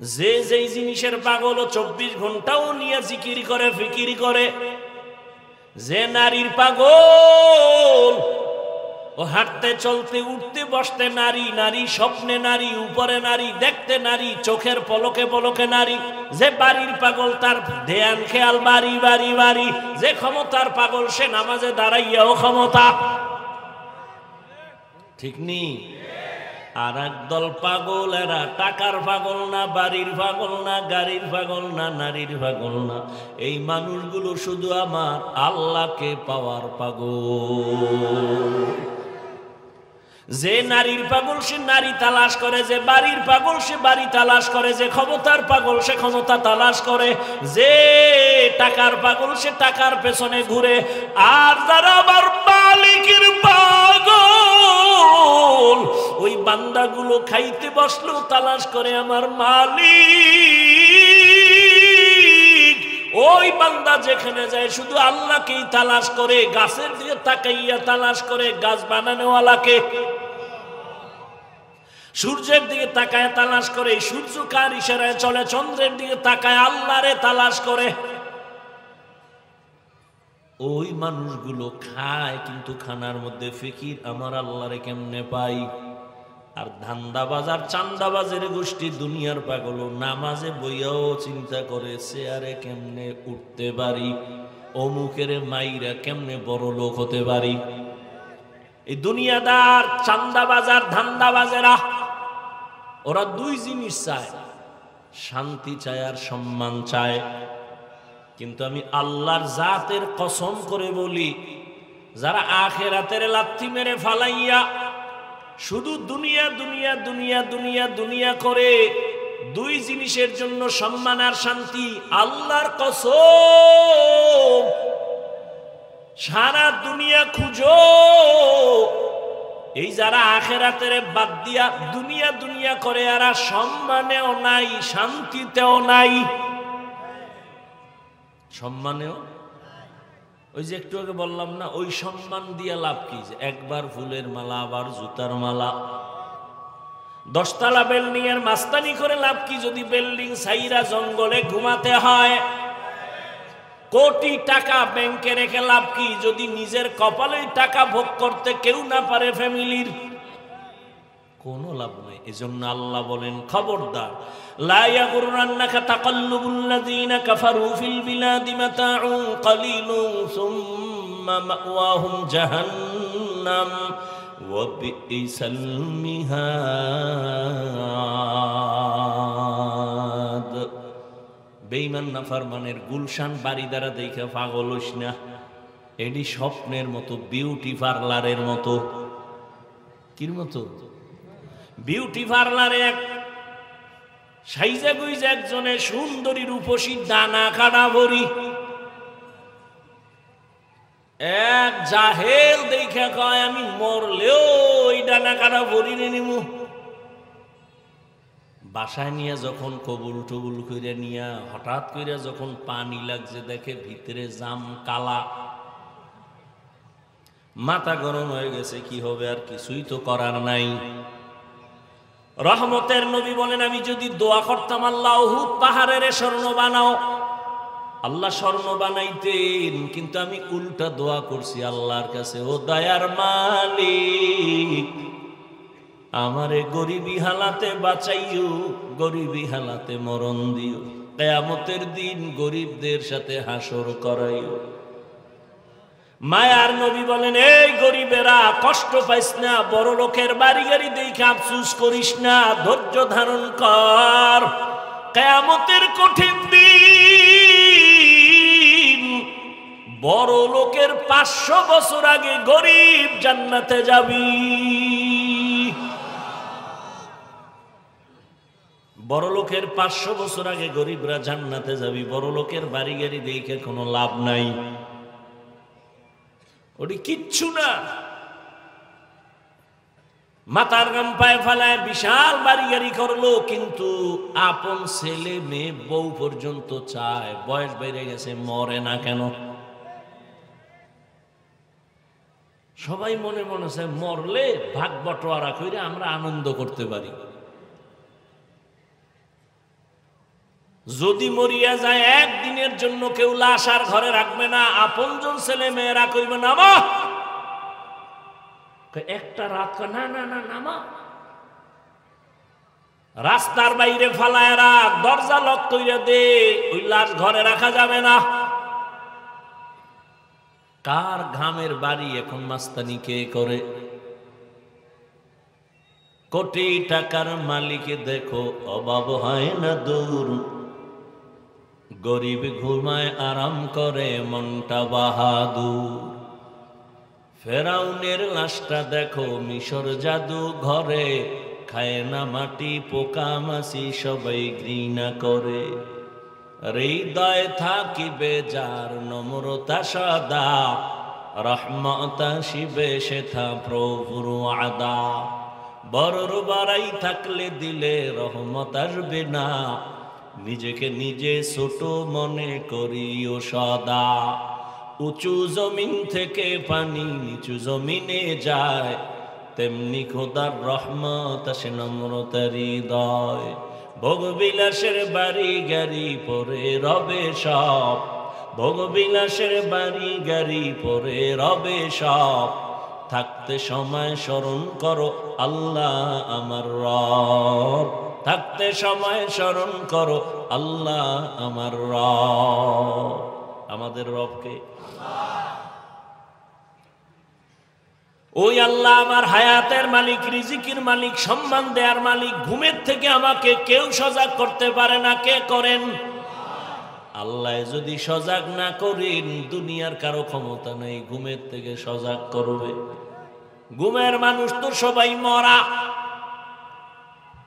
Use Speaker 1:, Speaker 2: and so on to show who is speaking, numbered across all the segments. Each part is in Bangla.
Speaker 1: যে যেই জিনিসের পাগল 24 ঘন্টাও নিয়ে জিকির করে ফিকির করে, যে নারীর পাগল ও হাঁটতে চলতে উঠতে বসতে নারী, নারী স্বপ্নে নারী, উপরে নারী, দেখতে নারী, চোখের পলকে পলকে নারী, যে বাড়ির পাগল তার ধ্যান খেয়াল বাড়ি বাড়ি বাড়ি, যে ক্ষমতার পাগল সে নামাজে দাঁড়াইয়াও ক্ষমতা, ঠিক নি? আর একদল পাগল, এরা টাকার পাগল না, বাড়ির পাগল না, গাড়ির পাগল না, নারীর পাগল না, এই মানুষগুলো শুধু আমার আল্লাহকে পাওয়ার পাগল। যে নারীর পাগল সে নারী তালাশ করে, যে বাড়ির পাগল সে বাড়ি তালাশ করে, যে ক্ষমতার পাগল সে ক্ষমতা তালাশ করে, যে টাকার পাগল সে টাকার পেছনে ঘুরে। আর যারা আবার মালিকের পাগল, ওই বান্দাগুলো খাইতে বসলেও তালাশ করে আমার মালিক। ওই বান্দা যেখানে যায় শুধু আল্লাহকেই তালাশ করে, গাছের দিকে তাকাইয়া তালাশ করে গাছ বানানোওয়ালাকে, সূর্যের দিকে তাকায় তালাশ করে সূর্য কার ইশারায় চলে, চন্দ্রের দিকে তাকায় আল্লাহরে তালাশ করে। ওই মানুষগুলো খায় কিন্তু খানার মধ্যে ফিকির আমার আল্লাহরে কেমনে পাই। আর ধান্দাবাজার চান্দাবাজের গোষ্ঠী দুনিয়ার পাগল নামাজে বইয়াও চিন্তা করে চেয়ারে কেমনে উঠতে পারি, অমুকের মাইরা কেমনে বড় লোক হতে পারি। এই দুনিয়াদার চান্দাবাজার ধান্দাবাজেরা ওরা দুই জিনিস চায়, শান্তি চায় আর সম্মান চায়। কিন্তু আমি আল্লাহর জাতের কসম করে বলি, যারা আখিরাতের লাথি মেরে ফালাইয়া শুধু দুনিয়া দুনিয়া দুনিয়া দুনিয়া দুনিয়া করে, দুই জিনিসের জন্য সম্মান আর শান্তি, আল্লাহর কসম সারা দুনিয়া খুঁজো, এই যারা আখিরাতের বাদ দিয়া দুনিয়া দুনিয়া করে এরা সম্মানেও নাই, শান্তিতেও নাই। সম্মানেও ওই যে একটু আগে বললাম না, ওই সম্মান দিয়ে লাভ কি? যে একবার ফুলের মালা, আবার জুতার মালা, 10 তলা বিল্ডিং এর মাস্তানি করে লাভ কি যদি বিল্ডিং ছাইরা জঙ্গলে ঘুমাতে হয়? কোটি টাকা ব্যাংকে রেখে লাভ কি যদি নিজের কপালে টাকা ভোগ করতে কেউ না পারে ফ্যামিলির? কোনো লাভ নেই। এজন্য আল্লাহ বলেন খবরদার, লা ইয়াগুররান্নাকা তাকাল্লুবুল্লাযীনা কাফারু ফিল বিলাদি মাতাউন কালিলুন সুম্মা মাওয়াহুম জাহান্নাম ওয়া বিইসাল মিহাদ। বেঈমান নাফরমানের গুলশান বাড়ি দ্বারা দেখে পাগল হইস না, এটি স্বপ্নের মতো, বিউটি পার্লারের মতো। কির মতো? বিউটি পার্লারে এক সাইজা গুইজা একজনে সুন্দরী রূপসী ডানা কাটা ভরি, এক জাহেল দেখে কয় আমি মরলেও ওই ডানা কাটা ভরি নিমু। বাসায় নিয়ে যখন কবুল টবুল করে নিয়া হঠাৎ করে যখন পানি লাগছে দেখে ভিতরে জাম কালা, মাথা গরম হয়ে গেছে, কি হবে আর কিছুই তো করার নাই। রহমতের নবী বলেন আমি যদি দোয়া করতাম আল্লাহ উহুদ পাহাড়ের স্বর্ণ বানাও, আল্লাহ স্বর্ণ বানাইতেন, কিন্তু আমি উল্টা দোয়া করছি আল্লাহর কাছে, ও দয়ার মালিক আমারে গরিবী হালাতে বাঁচাইও, গরিবী হালাতে মরণ দিও, কিয়ামতের দিন গরিবদের সাথে হাসর করাইও। মায়ার নবী বলেন এই গরিবেরা কষ্ট পাইস না, বড় লোকের বাড়ি গাড়ি দেখে আফসোস করিস না, ধৈর্য ধারণ কর, কিয়ামতের কঠিন দিন বড় লোকের 500 বছর আগে গরিব জান্নাতে যাবি। বড় লোকের 500 বছর আগে গরিবরা জান্নাতে যাবি, বড় লোকের বাড়ি গাড়ি দেখে কোনো লাভ নাই, ওটি কিচ্ছু না। মাথার গাম পায়ে ফেলায় বিশাল বাড়ি গাড়ি করলো, কিন্তু আপন ছেলে মেয়ে বউ পর্যন্ত চায়, বয়স বেড়ে গেছে মরে না কেন? সবাই মনে মনে চায় মরলে ভাগ বটোয়ারা করে আমরা আনন্দ করতে পারি। যদি মরিয়া যায় একদিনের জন্য কেউ লাশ আর ঘরে রাখবে না, আপনজন ছেলে মেয়েরা কইবে নামা, একটা রাত না না না নামা, রাস্তার বাইরে ফালায় রাখ, দরজা লক কইরা দে, ওই লাশ ঘরে রাখা যাবে না। কার ঘামের বাড়ি এখন মাস্তানি কে করে? কোটি টাকার মালিক দেখো অভাব হয় না দূর, গরিব ঘুমায় আরাম করে মনটা বাহাদুর। ফেরাউনের লাশটা দেখো মিশর জাদু ঘরে, খায় না মাটি পোকা মাছি সবাই ঘৃণা করে। হৃদয় থাকিবে যার নম্রতা সদা, রহমত আসিবে সেথা প্রভুর আদা। বড়র বাড়াই থাকলে দিলে রহমত আসবে না, নিজেকে নিজে ছোট মনে করিও সদা। উঁচু জমিন থেকে পানি নিচু জমিনে যায়, তেমনি খোদার রহমত আসে নম্রতার হৃদয়। ভোগবিলাসের বাড়ি গাড়ি পরে রবে সব, ভোগবিলাসের বাড়ি গাড়ি পরে রবে সব। থাকতে সময় স্মরণ করো আল্লাহ আমার রব, থাকতে সময় স্মরণ করো আল্লাহ আমার রব। আমাদের রবকে ওই আল্লাহ আমার হায়াতের মালিক, রিজিকের মালিক, সম্মান দেয়ার মালিক। ঘুমের থেকে আমাকে কেউ সজাগ করতে পারে না। কে করেন? আল্লাহ যদি সজাগ না করেন, দুনিয়ার কারো ক্ষমতা নেই ঘুমের থেকে সজাগ করবে। ঘুমের মানুষ তো সবাই মরা,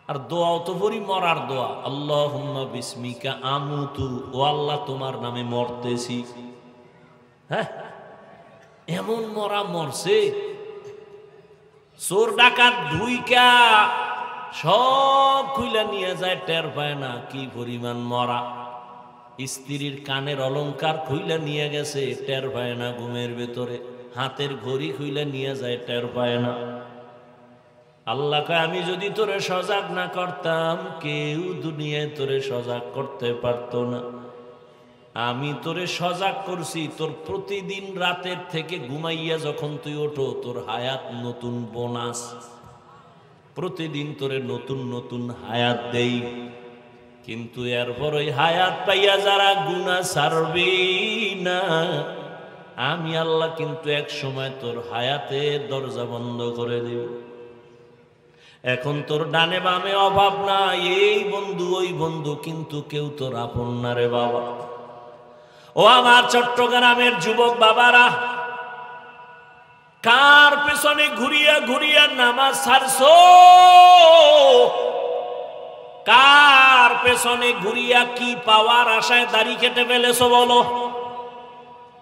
Speaker 1: আর দোয়াও তো বলি মরার দোয়া, আল্লাহুম্মা বিসমিকা আমুতু, ও আল্লাহ তোমার নামে মরতেছি। হ্যাঁ, এমন মরা মরছে, চোর ডাকাত ঢুইকা সব খুইলা নিয়ে যায়, টের পায় না কি পরিমাণ মরা। স্ত্রীর কানের অলংকার খুইলা নিয়ে গেছে, টের পায় না ঘুমের ভেতরে। হাতের ঘড়ি খুইলা নিয়ে যায়, টের পায় না। আল্লাহ কয় আমি যদি তোরে সজাগ না করতাম, কেউ দুনিয়ায় তোরে সজাগ করতে পারতো না। আমি তোরে সজাগ করছি, তোর প্রতিদিন রাতের থেকে ঘুমাইয়া যখন তুই ওঠো, তোর হায়াত নতুন বোনাস। প্রতিদিন তোরে নতুন নতুন হায়াত দেই, কিন্তু এরপর ওই হায়াত পাইয়া যারা গুনাহ ছাড়বি না, আমি আল্লাহ কিন্তু এক সময় তোর হায়াতের দরজা বন্ধ করে দেব। এখন তোর ডানে বামে অভাব না, এই বন্ধু ওই বন্ধু, কিন্তু কেউ তোর আপন না রে বাবা। ও আমার চট্টগ্রামের যুবক বাবারা, কার পেছনে ঘুরিয়া ঘুরিয়া নামাজ ছাড়ছো? কার পেছনে ঘুরিয়া কি পাওয়ার আশায় দাড়ি কেটে ফেলেছো? বলো,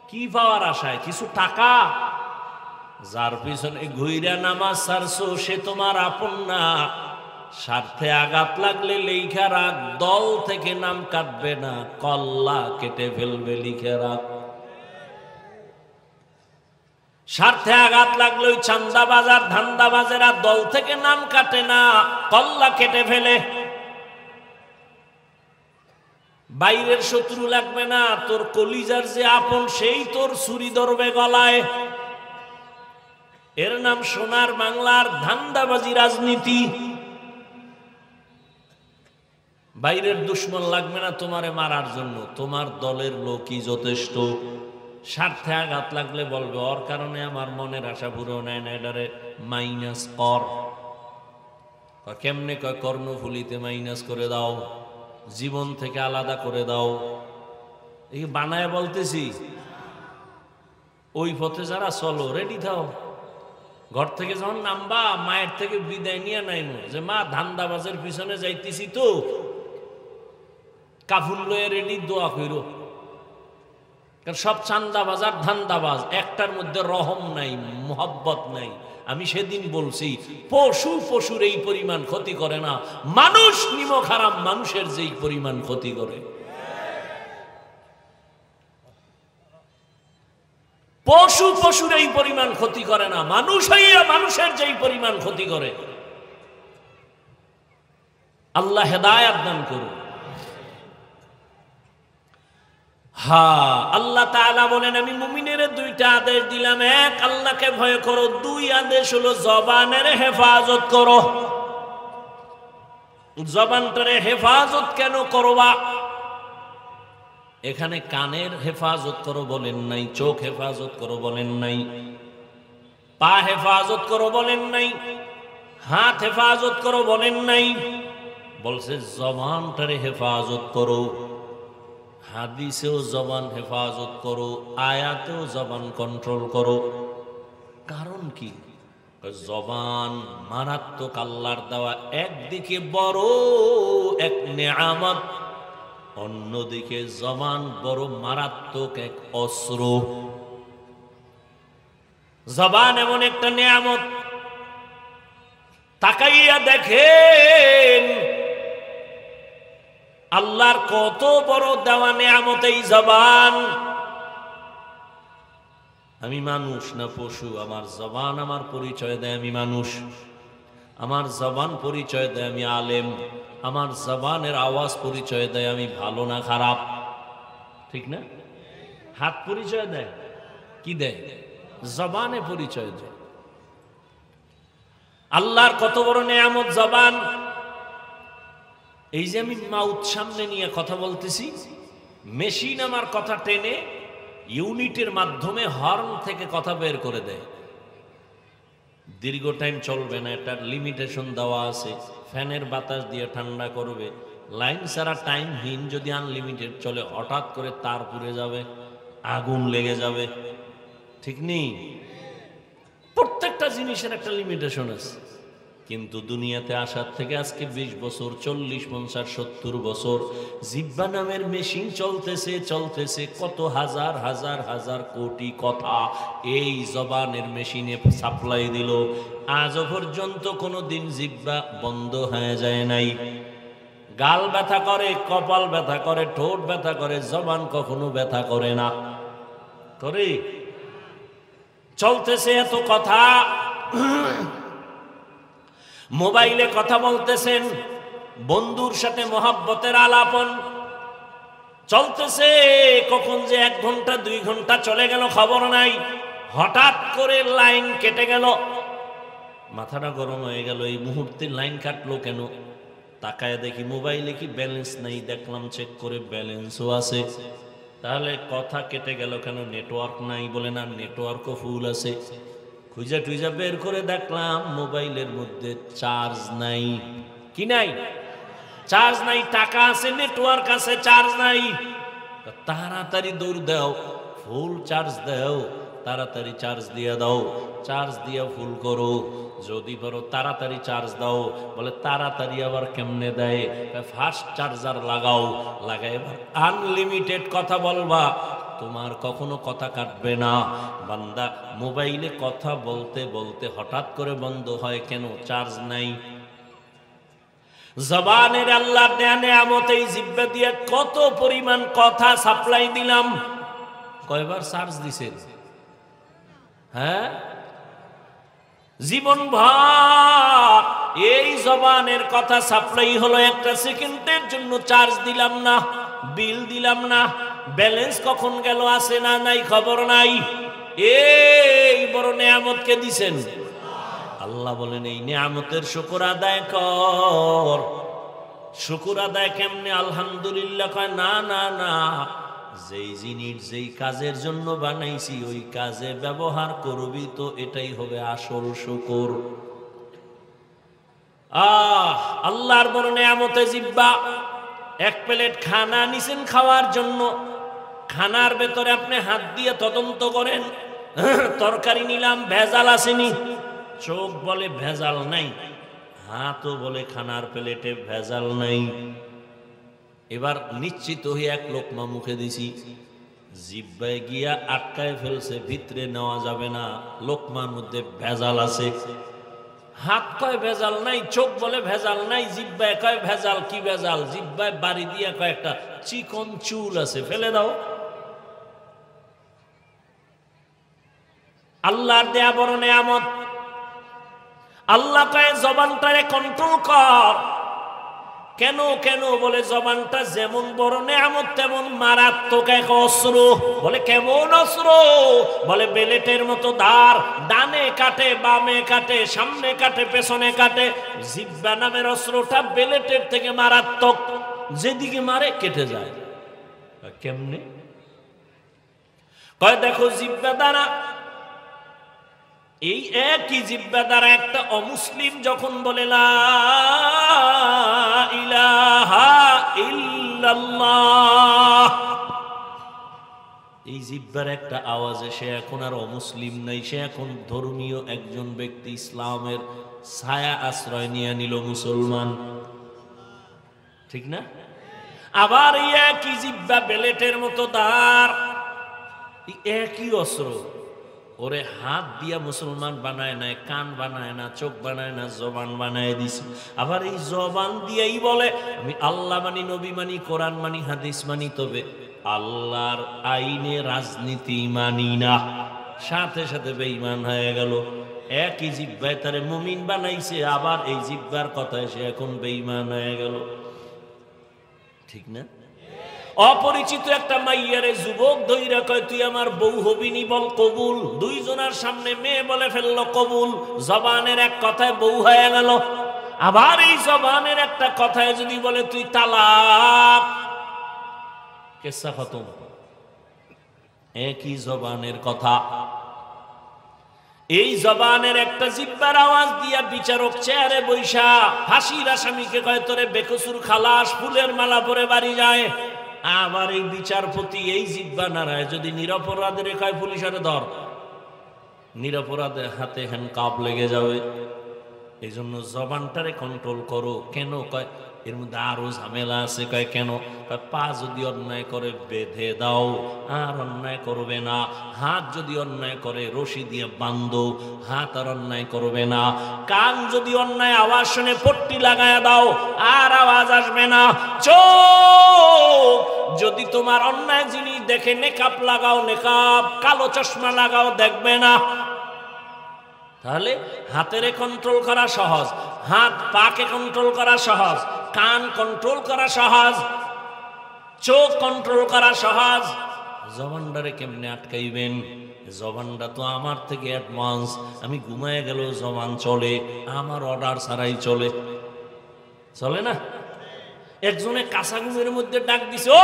Speaker 1: কি পাওয়ার আশায়? কিছু টাকা? যার পিছনে ঘুরিয়া নামাজ ছাড়ছো সে তোমার আপন না। স্বার্থে আঘাত লাগলে লেখা রাখ, দল থেকে নাম কাটবে না, কল্লা কেটে ফেলবে, লিখে রাখ। স্বার্থে আঘাত লাগলে ওই চান্দাবাজার ধান্দাবাজেরা দল থেকে নাম কাটে না, কল্লা কেটে ফেলে। বাইরের শত্রু লাগবে না, তোর কলিজার যে আপন সেই তোর ছুরি ধরবে গলায়। এর নাম সোনার বাংলার ধান্দাবাজি রাজনীতি। বাইরের দুশ্মন লাগবে না তোমারে মারার জন্য, তোমার দলের লোকই যথেষ্ট। স্বার্থে আঘাত লাগলে বলবে ওর কারণে আমার মনের আশা পুরো নেয় না, এটারে মাইনাস কর। কেমনে? কয় কর্ণফুলিতে মাইনাস করে দাও, জীবন থেকে আলাদা করে দাও। এই বানায় বলতেছি, ওই পথে যারা চলো রেডি থাও। ঘর থেকে যখন নামবা, মায়ের থেকে বিদায় নিয়ে নাইমো যে মা ধান্দাবাজের পিছনে যাইতেছি তো, কাফুল লয়ে রেডি, দোয়া কইরো। কারণ সব চান্দাবাজার ধান্দাবাজ, একটার মধ্যে রহম নাই, মোহব্বত নাই। আমি সেদিন বলছি, পশু পশুর এই পরিমাণ ক্ষতি করে না, মানুষ নিমক হারাম মানুষের যেই পরিমাণ ক্ষতি করে। পশু পশুর এই পরিমাণ ক্ষতি করে না, মানুষ হইয়া মানুষের যেই পরিমাণ ক্ষতি করে। আল্লাহ হেদায়েত দান করুন। হ্যাঁ, আল্লাহ তাআলা বলেন আমি মুমিনের দুইটা আদেশ দিলাম, এক আল্লাহকে ভয় করো, দুই আদেশ হলো জবানের হেফাজত করো। জবানটারে হেফাজত কেন করবা? এখানে কানের হেফাজত করো বলেন নাই, চোখ হেফাজত করো বলেন নাই, পা হেফাজত করো বলেন নাই, হাত হেফাজত করো বলেন নাই, বলছে জবানটারে হেফাজত করো। হাদিসেও জবান হেফাজত করো, আয়াতেও জবান কন্ট্রোল করো। কারণ কি? জবান মারাত্মক আল্লাহর দেওয়া একদিকে বড় এক নেয়ামত, অন্যদিকে জবান বড় মারাত্মক এক অস্ত্র। জবান এমন একটা নেয়ামত, তাকাইয়া দেখেন আল্লাহর কত বড় দেওয়া নেয়ামত এই জবান। আমি মানুষ না পশু? আমার জবান আমার পরিচয় দেয় আমি মানুষ, আমার জবান পরিচয় দেয় আমি আলেম, আমার জবানের আওয়াজ পরিচয় দেয় আমি ভালো না খারাপ, ঠিক না? হাত পরিচয় দেয় কি? দেয় জবানে পরিচয় দেয়। আল্লাহর কত বড় নেয়ামত জবান। এই যে আমি মাউথ সামনে নিয়ে কথা বলতেছি, মেশিন আমার কথা টেনে ইউনিটের মাধ্যমে হর্ন থেকে কথা বের করে দেয়। দীর্ঘ টাইম চলবে না, এটার লিমিটেশন দেওয়া আছে। ফ্যানের বাতাস দিয়ে ঠান্ডা করবে। লাইন ছাড়া টাইমহীন যদি আনলিমিটেড চলে, হঠাৎ করে তার পুড়ে যাবে, আগুন লেগে যাবে, ঠিক নেই? প্রত্যেকটা জিনিসের একটা লিমিটেশন আছে। কিন্তু দুনিয়াতে আসার থেকে আজকে 20 বছর, 40, 50, 70 বছর জিহ্বা নামের মেশিন চলতেছে চলতেছে, কত হাজার হাজার হাজার কোটি কথা এই জবানের মেশিনে সাপ্লাই দিল। আজও পর্যন্ত কোনো দিন জিহ্বা বন্ধ হয়ে যায় নাই। গাল ব্যথা করে, কপাল ব্যথা করে, ঠোঁট ব্যথা করে, জবান কখনো ব্যথা করে না। করে চলতেছে এত কথা। মোবাইলে কথা বলতেছেন, বন্ধুর সাথে মহব্বতের আলাপন চলতেছে, কখন যে 1 ঘন্টা 2 ঘন্টা চলে গেল খবর নাই। হঠাৎ করে লাইন কেটে গেল, মাথাটা গরম হয়ে গেল, এই মুহূর্তে লাইন কাটলো কেন? তাকায় দেখি মোবাইলে কি ব্যালেন্স নাই, দেখলাম চেক করে ব্যালেন্সও আছে। তাহলে কথা কেটে গেল কেন? নেটওয়ার্ক নাই। বলে না, নেটওয়ার্কও ফুল আছে। খুঁজা টুইজা বের করে দেখলাম মোবাইলের মধ্যে চার্জ নাই। কি নাই? চার্জ নাই। টাকা আছে, নেটওয়ার্ক আছে, চার্জ নাই। তাড়াতাড়ি দৌড় দাও, ফুল চার্জ দাও, তাড়াতাড়ি চার্জ দিয়ে দাও, চার্জ দিয়ে ফুল করো। যদি পারো তাড়াতাড়ি চার্জ দাও। বলে তাড়াতাড়ি আবার কেমনে দেয়? ফাস্ট চার্জার লাগাও, লাগাই এবার আনলিমিটেড কথা বলবা, তোমার কখনো কথা কাটবে না। বান্দা মোবাইলে কথা বলতে বলতে হঠাৎ করে বন্ধ হয় কেন? চার্জ নাই। জবানের আল্লাহর দেয়া নেয়ামত, এই জিহ্বা দিয়ে কত পরিমাণ কথা সাপ্লাই দিলাম। কয়বার চার্জ দিছেন? হ্যাঁ, জীবন ভর এই জবানের কথা সাপ্লাই হলো। 1 সেকেন্ডের জন্য চার্জ দিলাম না, বিল দিলাম না, ব্যালেন্স কখন গেল, আছে না নাই খবর নাই। এই বড় নেয়ামতকে দিছেন আল্লাহ। বলেন এই নেয়ামতের শুকর আদায় কর। শুকর আদায় কেমনে? আলহামদুলিল্লাহ কয় না, না না, যেই জিনিস যেই কাজের জন্য বানাইছি ওই কাজে ব্যবহার করবি তো এটাই হবে আসল শুকর। আল্লাহর বড় নেয়ামতে জিহ্বা। 1 প্লেট খানা নিছেন খাওয়ার জন্য, খানার ভেতরে আপনি হাত দিয়ে তদন্ত করেন, তরকারি নিলাম ভেজাল আসেনি? চোখ বলে ভেজাল নাই, হাতও বলে খানার প্লেটে ভেজাল নাই। এবার নিশ্চিত হয়ে 1 লোকমা মুখে দিছি, জিহ্বায় গিয়া আটকায় ফেলছে, ভিতরে নেওয়া যাবে না, লোকমার মধ্যে ভেজাল আছে। হাত কয় ভেজাল নাই, চোখ বলে ভেজাল নাই, জিহ্বায় কয় ভেজাল। কি ভেজাল? জিহ্বায় বাড়ি দিয়া কয়েকটা চিকন চুল আছে, ফেলে দাও। আল্লাহর দেয়া বড় নেয়ামত। আল্লাহ কয় জবানটারে কন্ট্রোল কর। কেন কেন বলে জবানটা যেমন বড় নেয়ামত তেমন মারাত্মক এক অস্ত্র। বলে কেমন অস্ত্র? বলে বেলেটের মতো ধার, ডানে কাটে বামে কাটে সামনে কাটে পেছনে কাটে। জিহ্বা নামের অস্ত্রটা বেলেটের থেকে মারাত্মক, যেদিকে মারে কেটে যায়। কেমনে? কয় দেখো জিহ্বা দ্বারা, এই একই জিহ্বা দ্বারা একটা অমুসলিম যখন বলে লা ইলাহা ইল্লাল্লাহ, এই জিহ্বার একটা আওয়াজে সে এখন আর অমুসলিম নাই, সে এখন ধর্মীয় একজন ব্যক্তি, ইসলামের ছায়া আশ্রয় নিয়ে নিল, মুসলমান। ঠিক না? আবার এই একই জিহ্বা বেলেটের মতো ধার, একই অস্ত্র, ওরে হাত দিয়া মুসলমান বানায় নাই, কান বানায় না, চোখ বানায় না, জবান বানায় দিছে। আবার এই জবান দিয়েই বলে আমি আল্লাহ মানি, নবী মানি, কোরআন মানি, হাদিস মানি, তবে আল্লাহর আইনে রাজনীতি মানি না। সাথে সাথে বেঈমান হয়ে গেল। একই জিহ্বায় তারে মুমিন বানাইছে, আবার এই জিহ্বার কথায় সে এখন বেঈমান হয়ে গেল। ঠিক না? অপরিচিত একটা মাইয়ারে যুবক ধইরা কয় তুই আমার বউ হবিনি, বল কবুল। দুইজনের সামনে মেয়ে বলে ফেললো কবুল। জবানের এক কথায় বউ হয়ে গেল। আবার এই জবানের একটা কথায় যদি বলে তুই তালাক, কেসা খতম। একই জবানের কথা। এই জবানের একটা জিহ্বার আওয়াজ দিয়া বিচারক চেয়ারে বৈশা ফাঁসির আসামিকে কয় তোরে বেকসুর খালাস, ফুলের মালা পরে বাড়ি যায়। আবার এই বিচারপতি এই জিহ্বা নাড়ায় যদি নিরপরাধের কয় পুলিশের ধর, নিরপরাধের হাতে হ্যান্ডকাপ লেগে যাবে। এই জন্য জবানটারে কন্ট্রোল করো। কেন? কয় এর মধ্যে আরো ঝামেলা আছে। কয় কেন? কয় পা যদি অন্যায় করে বেঁধে দাও, আর অন্যায় করবে না। হাত যদি অন্যায় করে রশি দিয়ে বাঁধো, হাত আর অন্যায় করবে না। কান যদি অন্যায় আওয়াজ শুনে পট্টি লাগায় দাও, আর আওয়াজ আসবে না। চোখ যদি তোমার অন্যায় জিনিস দেখে নেকাব লাগাও, নেকাব, কালো চশমা লাগাও, দেখবে না। তাহলে হাতেরে কন্ট্রোল করা সহজ, হাত পাকে কন্ট্রোল করা সহজ, কান কন্ট্রোল করা সহজ, চোখ কন্ট্রোল করা সহজ। জবানটারে কেমনে আটকাইবেন? জবানটা তো আমার থেকে অ্যাডভান্স। আমি ঘুমায় গেল জবান চলে, আমার অর্ডার ছাড়াই চলে। চলে না? একজনে কাঁচা ঘুমের মধ্যে ডাক দিছে, ও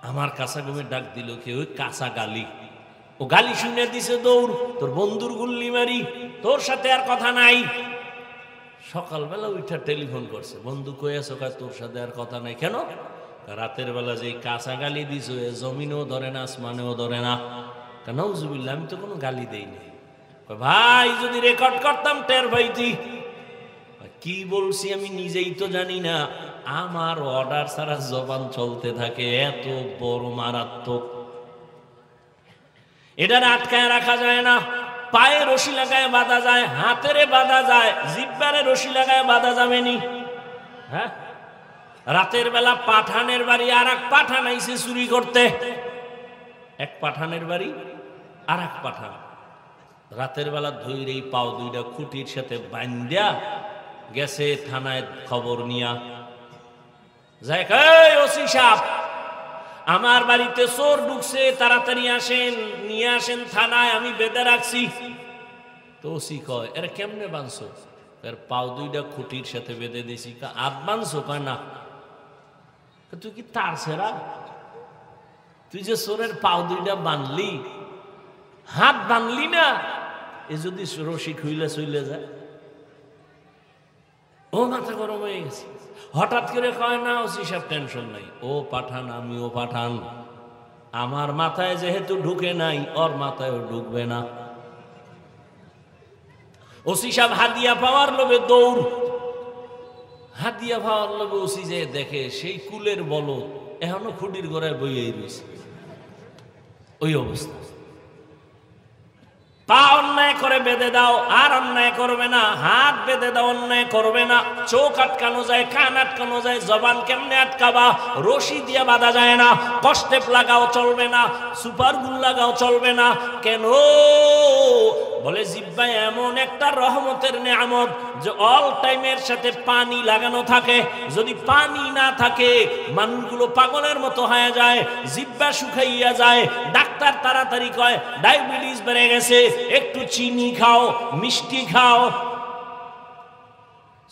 Speaker 1: আমার কাঁচা ঘুমের ডাক দিল কি? ওই কাঁচা গালি। ও গালি শুনে দিছে দৌড়, তোর বন্ধুর গুল্লি মারি, তোর সাথে আর কথা নাই। সকালবেলা উঠা টেলিফোন করছে, বন্ধু কই আছো? তোর সাথে আর কথা নাই। কেন? রাতের বেলা যে কাঁচা গালি দিছো, জমিনেও ধরে না, আসমানেও ধরে না। কেন? নাউজুবিল্লাহ, আমি তো কোনো গালি দেইনি। ভাই যদি রেকর্ড করতাম টের পাইতি। কি বলছি আমি নিজেই তো জানি না। আমার অর্ডার ছাড়া জবান চলতে থাকে, এত বড় মারাত্মক। এটা আটকায় রাখা যায় না। পায়ে রশি লাগায় বাঁধা যায়, হাতেরে বাঁধা যায়, জিহ্বারে রশি লাগায় বাঁধা যাবে নি। হ্যাঁ, রাতের বেলা পাঠানের বাড়ি আর এক পাঠান আইছে চুরি করতে। এক পাঠানের বাড়ি আর এক পাঠান রাতের বেলা ধইরেই পাও দুইটা খুঁটির সাথে বান্ধা গেছে থানায় খবর নিয়া। যাই ওসি সাহেব, আমার বাড়িতে চোর ঢুকছে, তাড়াতাড়ি আসেন, নিয়ে আসেন থানায়, আমি বেঁধে রাখছি। তো ওসি কয় এর কেমনে বাঁধছো? এর পাও দুইটা খুঁটির সাথে বেঁধে দিছি। হাত বাঁধছো? কয় না। তুই কি তার ছেড়া? তুই যে চোরের পাও দুইটা বাঁধলি, হাত বাঁধলি না? এ যদি রশি খুইলে চইলে যায়। ও মাথা গরম হয়ে গেছে। হঠাৎ করে কয় না ওসি সাহেব টেনশন নাই, ও পাঠান আমিও পাঠান, আমার মাথায় যেহেতু ঢুকে নাই ওর মাথায়ও ঢুকবে না। ওসি সাহেব হাদিয়া পাওয়ার লোভে দৌড়। হাদিয়া পাওয়ার লোভে ওসি যে দেখে সেই কুলের বলদ এখনো খুঁটির গড়ায় বইয়েই রয়েছে, ওই অবস্থা। পা অন্যায় করে বেঁধে দাও, আর অন্যায় করবে না। হাত বেঁধে দাও, অন্যায় করবে না। চোখ আটকানো যায়, কান আটকানো যায়, জবান কেমনে আটকাবা? রশি দিয়ে বাঁধা যায় না। কষ্টেপ লাগাও চলবে না, সুপার গুল লাগাও চলবে না। কেন? বলে জিহ্বা এমন একটা রহমতের নেয়ামত যে অল টাইমের সাথে পানি লাগানো থাকে। যদি পানি না থাকে মানুষগুলো পাগলের মতো হয়ে যায়, জিহ্বা শুকাইয়া যায়। ডাক্তার তাড়াতাড়ি কয় ডায়াবেটিস বেড়ে গেছে, একটু চিনি খাও, মিষ্টি খাও।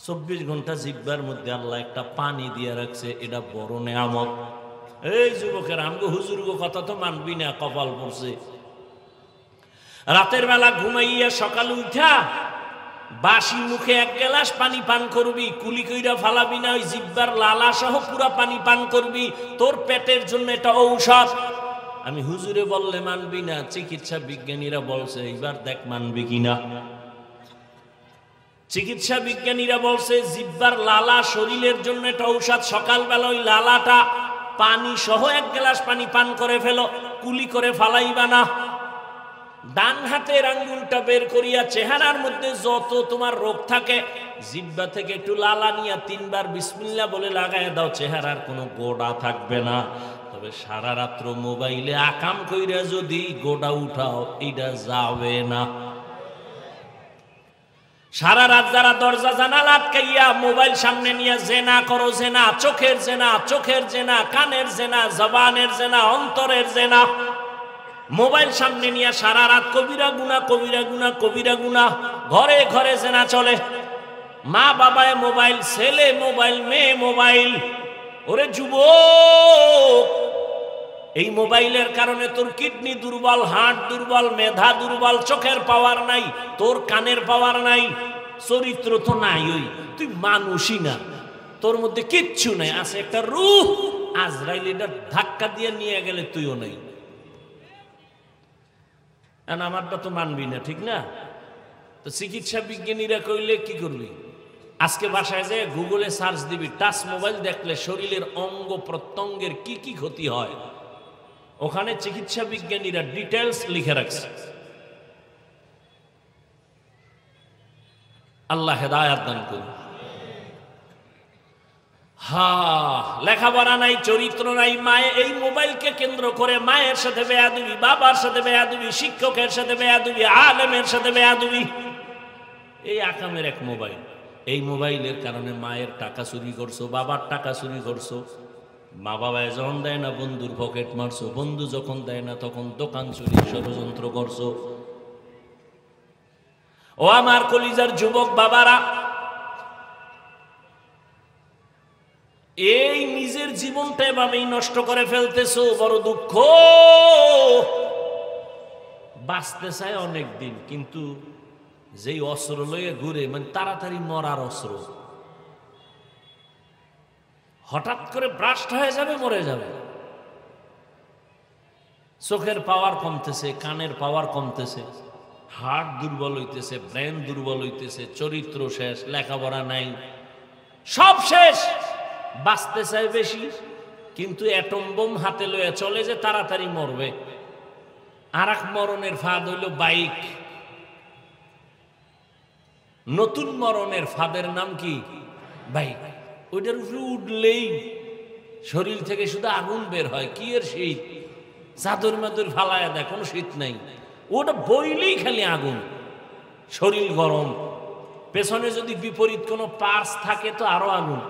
Speaker 1: 24 ঘন্টা জিহ্বার মধ্যে আল্লাহ একটা পানি দিয়ে রাখছে, এটা বড় নেয়ামত। এই যুবকের আমগো হুজুরগো কথা তো মানবি না, কপাল পড়ছে। রাতের বেলা ঘুমাইয়া সকাল উঠা বাসি মুখে 1 গ্লাস পানি পান করবি, কুলি কইরা ফালাবি না, ওই জিহ্বার লালা সহ পুরা পানি পান করবি, তোর পেটের জন্য এটা ঔষধ। আমি হুজুরে বললে মানবি না, চিকিৎসা বিজ্ঞানীরা বলছে, এইবার দেখ মানবি কিনা। চিকিৎসা বিজ্ঞানীরা বলছে জিহ্বার লালা শরীরের জন্য এটা ঔষধ। সকালবেলা ওই লালাটা পানি সহ 1 গ্লাস পানি পান করে ফেলো, কুলি করে ফালাইবা না। ডান হাতের আঙ্গুলটা বের করিয়া চেহারার মধ্যে যত তোমার রোগ থাকে জিহ্বা থেকে একটু লালা নিয়ে 3 বার বিসমিল্লাহ বলে লাগায় দাও, চেহারার কোনো গোড়া থাকবে না। তবে সারা রাত্র মোবাইলে আকাম কইরা যদি গোড়া উঠাও, এটা যাবে না। সারা রাত যারা দরজা জানালা আটকাইয়া মোবাইল সামনে নিয়ে জেনা করো, জেনা, চোখের জেনা, চোখের জেনা, কানের জেনা, জবানের জেনা, অন্তরের জেনা, মোবাইল সামনে নিয়ে সারা রাত কবিরা গুনাহ, কবিরা গুনাহ, কবিরা গুনাহ, ঘরে ঘরে জেনা চলে। মা বাবায় মোবাইল, ছেলে মোবাইল, মেয়ে মোবাইল। ওরে যুবক, এই মোবাইলের কারণে তোর কিডনি দুর্বল, হার্ট দুর্বল, মেধা দুর্বল, চোখের পাওয়ার নাই, তোর কানের পাওয়ার নাই, চরিত্র তো নাই, ওই তুই মানুষই না, তোর মধ্যে কিচ্ছু নাই, আছে একটা রূহ। আজরাইল এটা ধাক্কা দিয়ে নিয়ে গেলে তুইও নাই। আমারটা তো মানবি না, ঠিক না? তো চিকিৎসা বিজ্ঞানীরা কইলে কি করবি? আজকে বাসায় যে গুগলে সার্চ দিবি, টাচ মোবাইল দেখলে শরীরের অঙ্গ প্রত্যঙ্গের কি কি ক্ষতি হয়, ওখানে চিকিৎসা বিজ্ঞানীরা ডিটেলস লিখে রাখছে। আল্লাহ হেদায়াত দান করুন। লেখাপড়া নাই, চরিত্র নাই, মায়ে এই মোবাইলকে কেন্দ্র করে মায়ের সাথে বেয়াদবি, বাবার সাথে বেয়াদবি, শিক্ষকের সাথে বেয়াদবি, আলেমের সাথে বেয়াদবি, এই আকামের এক মোবাইল। এই মোবাইলের কারণে মায়ের টাকা চুরি করছো, বাবার টাকা চুরি করছো, মা বাবায় যখন দেয় না বন্ধুর পকেট মারছো, বন্ধু যখন দেয় না তখন দোকান চুরি ষড়যন্ত্র করছো। ও আমার কলিজার যুবক বাবারা, এই নিজের জীবনটা এভাবেই নষ্ট করে ফেলতেছো, বড় দুঃখ। বাঁচতে চায় অনেক দিন, কিন্তু যেই অস্ত্র লইয়ে ঘুরে, মানে তাড়াতাড়ি মরার অস্ত্র, হঠাৎ করে ব্রাস্ট হয়ে যাবে, মরে যাবে। চোখের পাওয়ার কমতেছে, কানের পাওয়ার কমতেছে, হার্ট দুর্বল হইতেছে, ব্রেন দুর্বল হইতেছে, চরিত্র শেষ, লেখাপড়া নাই, সব শেষ। বাঁচতে চায় বেশি, কিন্তু অ্যাটম বোম হাতে লয়ে চলে যে তাড়াতাড়ি মরবে। আর এক মরণের ফাঁদ হইল বাইক। নতুন মরণের ফাঁদের নাম কি? বাইক। ওইটার উপরে উঠলেই শরীর থেকে শুধু আগুন বের হয়। কি এর শীত? চাদর মাদুর ফালায় দেয়, কোনো শীত নাই। ওটা বইলেই খালি আগুন, শরীর গরম। পেছনে যদি বিপরীত কোনো পার্স থাকে তো আরো আগুন।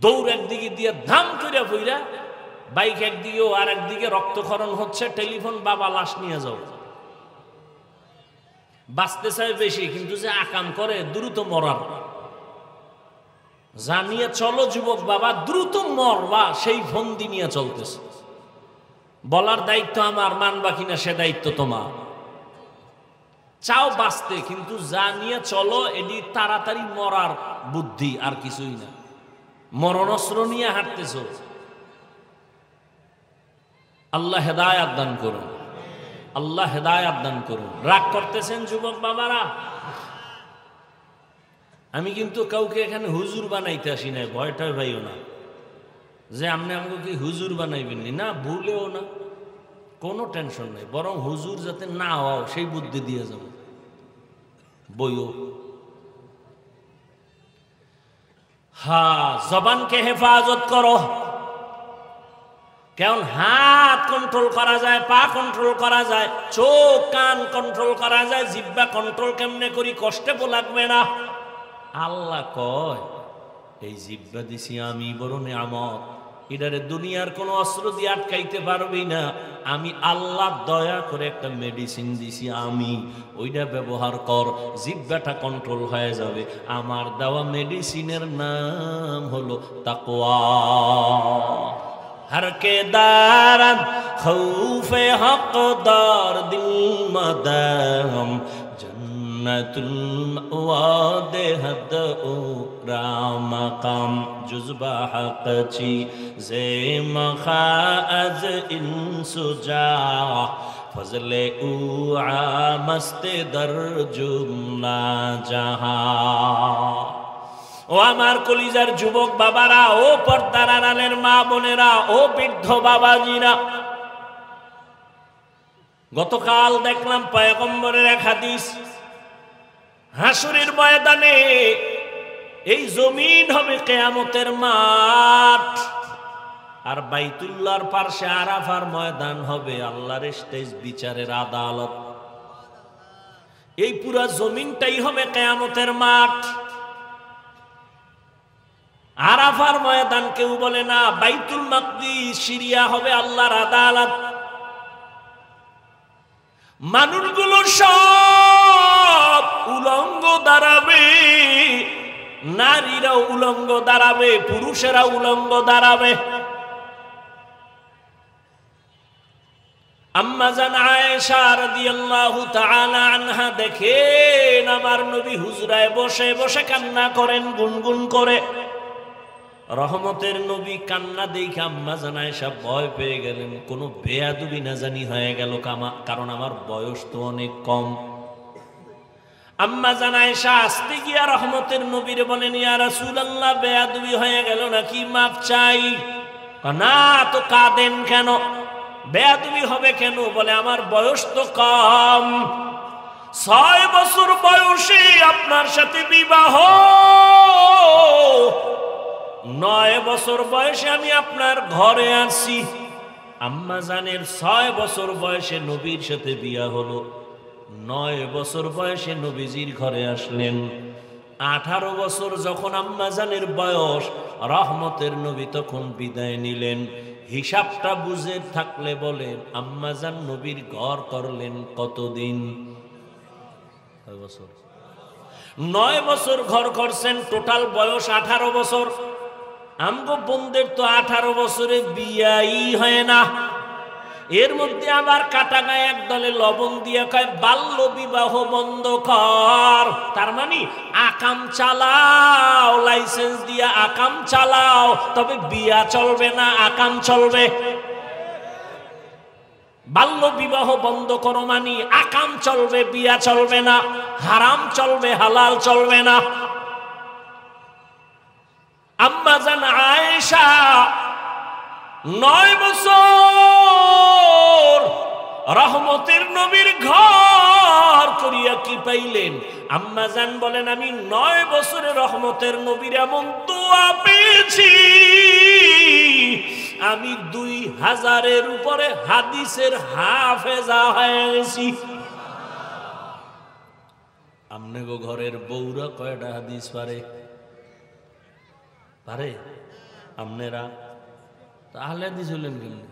Speaker 1: দৌড় একদিকে দিয়ে ধাম করে বইরা, বাইক একদিকে, আর একদিকে রক্তক্ষরণ হচ্ছে, টেলিফোন, বাবা লাশ নিয়ে যাও। বাঁচতে চায় বেশি, কিন্তু যে আকাম করে দ্রুত মরার। জানিয়ে চলো যুবক বাবা, দ্রুত মরবা, সেই ফন্দি নিয়ে চলতেছে। বলার দায়িত্ব আমার, মানবা কিনা সে দায়িত্ব তোমার। চাও বাঁচতে, কিন্তু জানিয়ে চলো, এটি তাড়াতাড়ি মরার বুদ্ধি, আর কিছুই না। মরণস্ত্র নিয়ে হাঁটতেছ। আল্লাহ হেদায়াত দান করুন, আল্লাহ হেদায়াত দান করুন। রাগ করতেছেন যুবক বাবারা? আমি কিন্তু কাউকে এখানে হুজুর বানাইতে আসি নাই, ভয়টাই ভাইও না যে আপনি আমাকে কি হুজুর বানাইবেন না, ভুলেও না, কোনো টেনশন নেই। বরং হুজুর যাতে না হও সেই বুদ্ধি দিয়ে যাব। বইও জবানকে হেফাজত করো, কেবল হাত কন্ট্রোল করা যায়, পা কন্ট্রোল করা যায়, চোখ কান কন্ট্রোল করা যায়, জিহ্বা কন্ট্রোল কেমনে করি, কষ্টে লাগবে না। আল্লাহ কয় এই জিহ্বা দিছি আমি, বড় নিয়ামত, এটারে দুনিয়ার কোনো অস্ত্র দিয়ে আটকাইতে পারবি না। আমি আল্লাহ দয়া করে একটা মেডিসিন দিছি আমি, ওইটা ব্যবহার কর, জিহ্বাটা কন্ট্রোল হয়ে যাবে। আমার দেওয়া মেডিসিনের নাম হলো তাকওয়া। हर के दारन खौफे हक़दार दिल मदाम जन्नतुल मअवा हद ओ रामकाम जुज़बा हक़ची ज़े मखाअज़ इंसुजा फज़ले उ आमस्ते दर जुमला जहां। ও আমার কলিজার যুবক বাবারা, ও পর্দার আড়ালের মা বোনেরা, ও বৃদ্ধ বাবাজিরা, গতকাল দেখলাম পয়গম্বরের এক হাদিস, হাসরের ময়দানে এই জমিন হবে কিয়ামতের মাঠ, আর বাইতুল্লাহর পাশে আরাফার ময়দান হবে আল্লাহর স্টেজ, বিচারের আদালত। এই পুরা জমিনটাই হবে কিয়ামতের মাঠ। আরাফার ময়দান কেউ বলে না, বাইতুল মাকদিস সিরিয়া হবে আল্লাহর আদালত। মানুষগুলো সব উলঙ্গ দাঁড়াবে, নারীরা উলঙ্গ দাঁড়াবে, পুরুষেরা উলঙ্গ দাঁড়াবে। আম্মা জান আয়েশা রাদিয়াল্লাহু তাআলা আনহা দেখেন আমার নবী হুজরায় বসে বসে কান্না করেন গুনগুন করে। রহমতের নবী কান্না দেখে আম্মা জান আয়েশা ভয় পেয়ে গেলেন, কোনো বেয়াদবি না জানি হয়ে গেল, কারণ আমার বয়স তো অনেক কম। আম্মা জান আয়েশা আসতে গিয়া রহমতের নবীরে বলেন, ইয়া রাসূলুল্লাহ বেয়াদবি হয়ে গেল নাকি, মাপ চাই। না তো কাঁদেন কেন, বেয়াদবি হবে কেন? বলে আমার বয়স তো কম, 6 বছর বয়সে আপনার সাথে বিবাহ, 9 বছর বয়সে আমি আপনার ঘরে আসি। আম্মা জানের 6 বছর বয়সে নবীর সাথে বিয়া হলো, 9 বছর বয়সে নবীজির ঘরে আসলেন। 18 বছর যখন আম্মা জানের বয়স, রহমতের নবী তখন বিদায় নিলেন। হিসাবটা বুঝে থাকলে বলেন আম্মা জান নবীর ঘর করলেন কতদিন? 9 বছর ঘর করছেন, টোটাল বয়স 18 বছর। আমগো বোনদের তো 18 বছরে বিয়াই হয় না। এর মধ্যে আবার কাটা গায়ে এক দলে লবণ দিয়ে কয় বাল্য বিবাহ বন্ধ কর। তার মানে আকাম চালাও, লাইসেন্স দিয়ে আকাম চালাও, তবে বিয়া চলবে না, আকাম চলবে। বাল্য বিবাহ বন্ধ করো মানে আকাম চলবে, বিয়া চলবে না, হারাম চলবে, হালাল চলবে না। আম্মা জান আয়েশা 9 বছর রহমতের নবীর ঘর করিয়া কি পাইলেন? আম্মা জান বলেন আমি 9 বছরে রহমতের নবীর এমন দোয়া পেয়েছি, আমি 2000-এর উপরে হাদিসের হাফেজা হয়ে গেছি। আমনে গো ঘরের বউরা কয়টা হাদিস পারে? পারে? আমনেরা তাহলে হাদিস হলেন কেমন?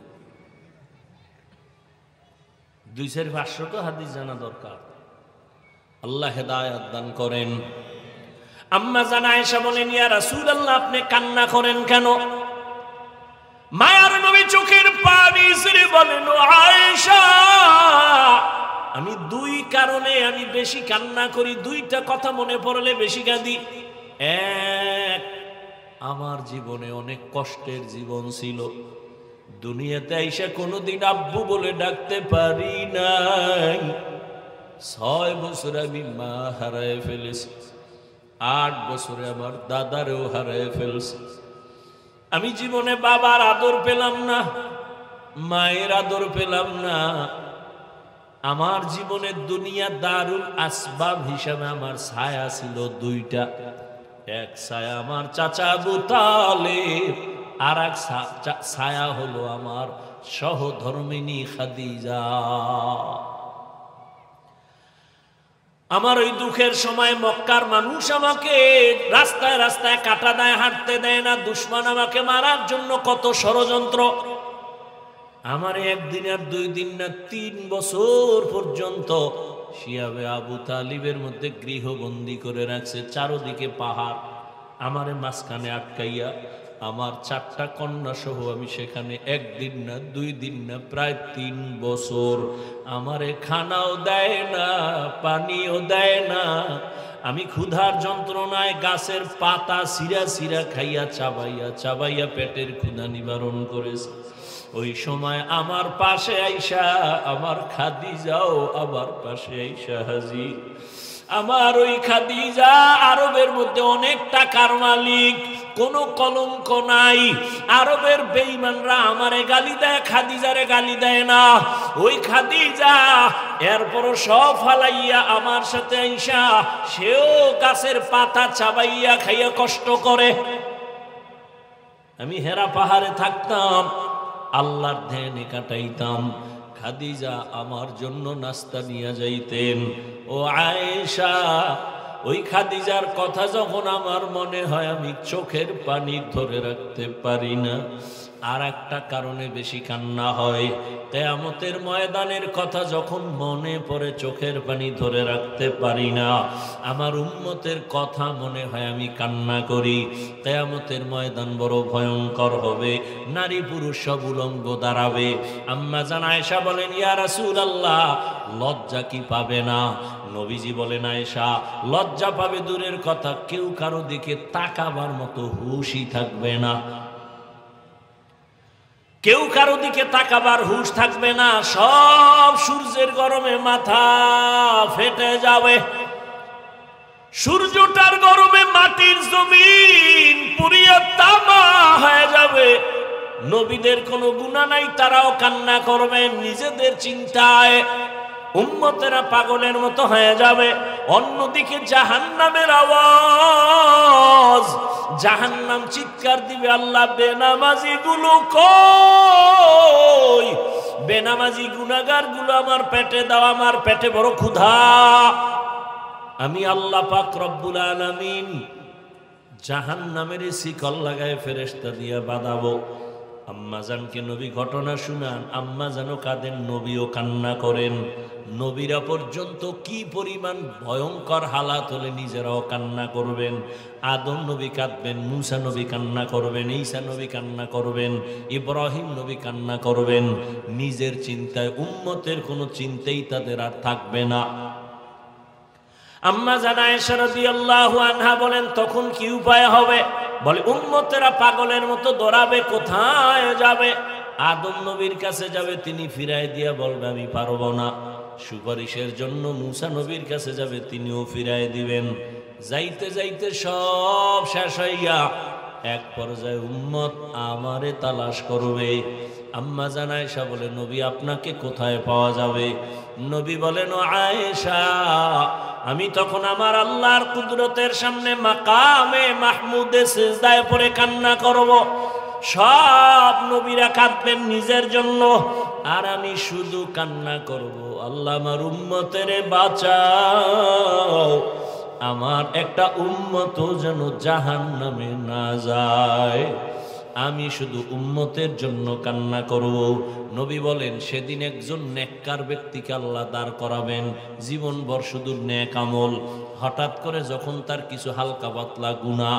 Speaker 1: 200-500 তো হাদিস জানা দরকার। আল্লাহ হেদায়েত দান করেন। আম্মা জান আয়েশা বলেন, ইয়া রাসূলুল্লাহ আপনি কান্না করেন কেন? মায়ার নবী চোখের পানি ছেড়ে বলেন, ও আয়েশা আমি 2 কারণে আমি বেশি কান্না করি, 2টা কথা মনে পড়লে বেশি কাঁদি। এক, আমার জীবনে অনেক কষ্টের জীবন ছিল, দুনিয়াতে আইসা কোনোদিন আব্বু বলে ডাকতে পারি নাই। 6 বছর আমি মা হারায় ফেলেছি, 8 বছরে আমার দাদারেও হারায় ফেলছি। আমি জীবনে বাবার আদর পেলাম না, মায়ের আদর পেলাম না। আমার জীবনে দুনিয়া দারুল আসবাব হিসাবে আমার ছায়া ছিল 2টা। এক ছায়া আমার চাচা আবু তালেব, আর এক ছায়া হলো আমার সহধর্মিণী খাদিজা। আমার ওই দুঃখের সময় মক্কার মানুষ আমাকে রাস্তায় রাস্তায় কাটা দেয়, হাঁটতে দেয় না। দুশমন আমাকে মারার জন্য কত ষড়যন্ত্র। আমার একদিন আর 2 দিন না 3 বছর পর্যন্ত শিয়াবে আবু তালিবের মধ্যে গৃহবন্দী করে রাখছে। চারদিকে পাহাড়, আমারে মাঝখানে আটকাইয়া। আমার 4টা কন্যা সহ আমি সেখানে 1 দিন না 2 দিন না প্রায় 3 বছর। আমারে খানাও দেয় না, পানিও দেয় না। আমি ক্ষুধার যন্ত্রণায় গাছের পাতা সিরা সিরা খাইয়া চাবাইয়া চাবাইয়া পেটের ক্ষুধা নিবারণ করেছে। ওই সময় আমার পাশে আইসা আমার খাদিজাও আমার পাশে আইসা হাজির। আমার ওই খাদিজা আরবের মধ্যে অনেক টাকার মালিক, কোনো কলঙ্ক নাই। আরবের বেঈমানরা আমারে গালি দেয়, খাদিজারে গালি দেয় না। ওই খাদিজা এরপরও সব ফালাইয়া আমার সাথে আইসা সেও গাছের পাতা চাবাইয়া খাইয়া কষ্ট করে। আমি হেরা পাহাড়ে থাকতাম, আল্লাহর ধ্যানে কাটাইতাম। খাদিজা আমার জন্য নাস্তা নিয়ে যাইতেন। ও আয়েশা, ওই খাদিজার কথা যখন আমার মনে হয় আমি চোখের পানি ধরে রাখতে পারি না। আর একটা কারণে বেশি কান্না হয়, কিয়ামতের ময়দানের কথা যখন মনে পড়ে চোখের পানি ধরে রাখতে পারি না। আমার উম্মতের কথা মনে হয় আমি কান্না করি। কিয়ামতের ময়দান বড় ভয়ঙ্কর হবে, নারী পুরুষ সব উলঙ্গ দাঁড়াবে। আম্মা জান আয়েশা বলেন, ইয়া রাসূলুল্লাহ, লজ্জা কি পাবে না? নবীজি বলেন, আয়েশা, লজ্জা পাবে দূরের কথা, কেউ কারো দিকে তাকাবার মতো হুঁশই থাকবে না। কেউ কারো দিকে তাকাবার হুঁশ থাকবে না। সব সূর্যের গরমে মাথা ফেটে যাবে। সূর্যটার গরমে মাটির জমিন পুড়িয়ে তামা হয়ে যাবে। নবীদের কোনো গুনাহ নাই, তারাও কান্না করবেন নিজেদের চিন্তায়। উম্মতেরা পাগলের মতো হয়ে যাবে। অন্যদিকে জাহান্নামের আওয়াজ, জাহান্নাম চিৎকার দিবে, আল্লাহ বেনামাজি গুলো কই? বেনামাজি গুনাহগার গুলো আমার পেটে দাও, আমার পেটে বড় ক্ষুধা। আমি আল্লাহ পাক রব্বুল আলামিন জাহান্নামের শিকল লাগায় ফেরেশতা দিয়ে বাঁধাবো। আম্মাজানকে নবী ঘটনা শুনান, আম্মাজানও কাঁদেন, নবীও কান্না করেন। নবীরা পর্যন্ত কি পরিমাণ ভয়ঙ্কর হালাত হলে নিজেরাও কান্না করবেন। আদম নবী কাঁদবেন, মুসা নবী কান্না করবেন, ঈসা নবী কান্না করবেন, ইব্রাহিম নবী কান্না করবেন। নিজের চিন্তায়, উম্মতের কোনো চিন্তাই তাদের আর থাকবে না। আম্মা জান আয়েশা রাদিয়াল্লাহু আনহা বলেন, তখন কি উপায় হবে? বলে, উম্মতেরা পাগলের মতো দৌড়াবে, কোথায় যাবে? আদম নবীর কাছে যাবে, তিনি ফিরাই দিয়া বলবে আমি পারবো না। সুপারিশের জন্য মুসা নবীর কাছে যাবে, তিনিও ফিরাই দিবেন। যাইতে যাইতে সব শেষ হইয়া এক পর্যায়ে উম্মত আমারে তালাশ করবে। আম্মা জান আয়েশা বলে, নবী আপনাকে কোথায় পাওয়া যাবে? নবী বলেন, ও আয়েশা, আমি তখন আমার আল্লাহর কুদরতের সামনে মাকামে মাহমুদে সিজদায় পড়ে কান্না করব। সব নবীরা কাঁদবেন নিজের জন্য, আর আমি শুধু কান্না করব, আল্লাহ আমার উম্মতের বাঁচাও, আমার একটা উম্মত যেন জাহান্নামে না যায়। আমি শুধু উম্মতের জন্য কান্না করব। নবী বলেন, সেদিন একজন নেককার ব্যক্তিকে আল্লাহ দাঁড় করাবেন, জীবনভর শুধু নেক আমল। হঠাৎ করে যখন তার কিছু হালকা পাতলা গুনাহ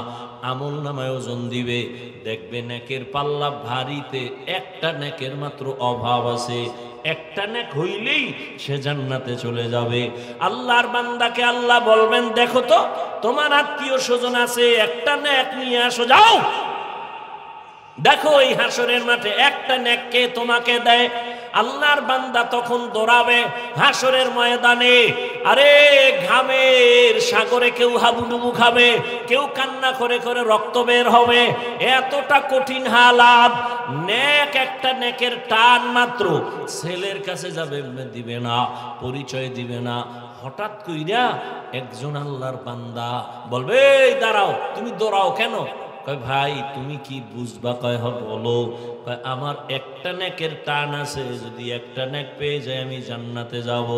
Speaker 1: আমল নামায় ওজন দিবে, দেখবে নেকের পাল্লা ভারীতে একটা নেকের মাত্র অভাব আছে। একটা নেক হইলেই সে জান্নাতে চলে যাবে। আল্লাহর বান্দাকে আল্লাহ বলবেন, দেখো তো তোমার আত্মীয় স্বজন আছে, একটা নেক নিয়ে আসো, যাও। দেখো এই হাসরের মাঠে একটা নেককে তোমাকে দেয়। আল্লাহর বান্দা তখন দৌড়াবে হাসরের ময়দানে। আরে ঘামের সাগরে কেউ হাবুডুবু খাবে, কেউ কান্না করে করে রক্ত বের হবে। এতটা কঠিন হালাত। নেক একটা নেকের টান মাত্র ছেলের কাছে যাবে, দিবে না, পরিচয় দিবে না। হঠাৎ কইরা একজন আল্লাহর বান্দা বলবে, এই দাঁড়াও, তুমি দৌড়াও কেন? কয় ভাই তুমি কি বুঝবা? কয় বলো। কয় আমার একটা নেকের টান আছে, যদি একটা নেক পেয়ে যায় আমি জান্নাতে যাব।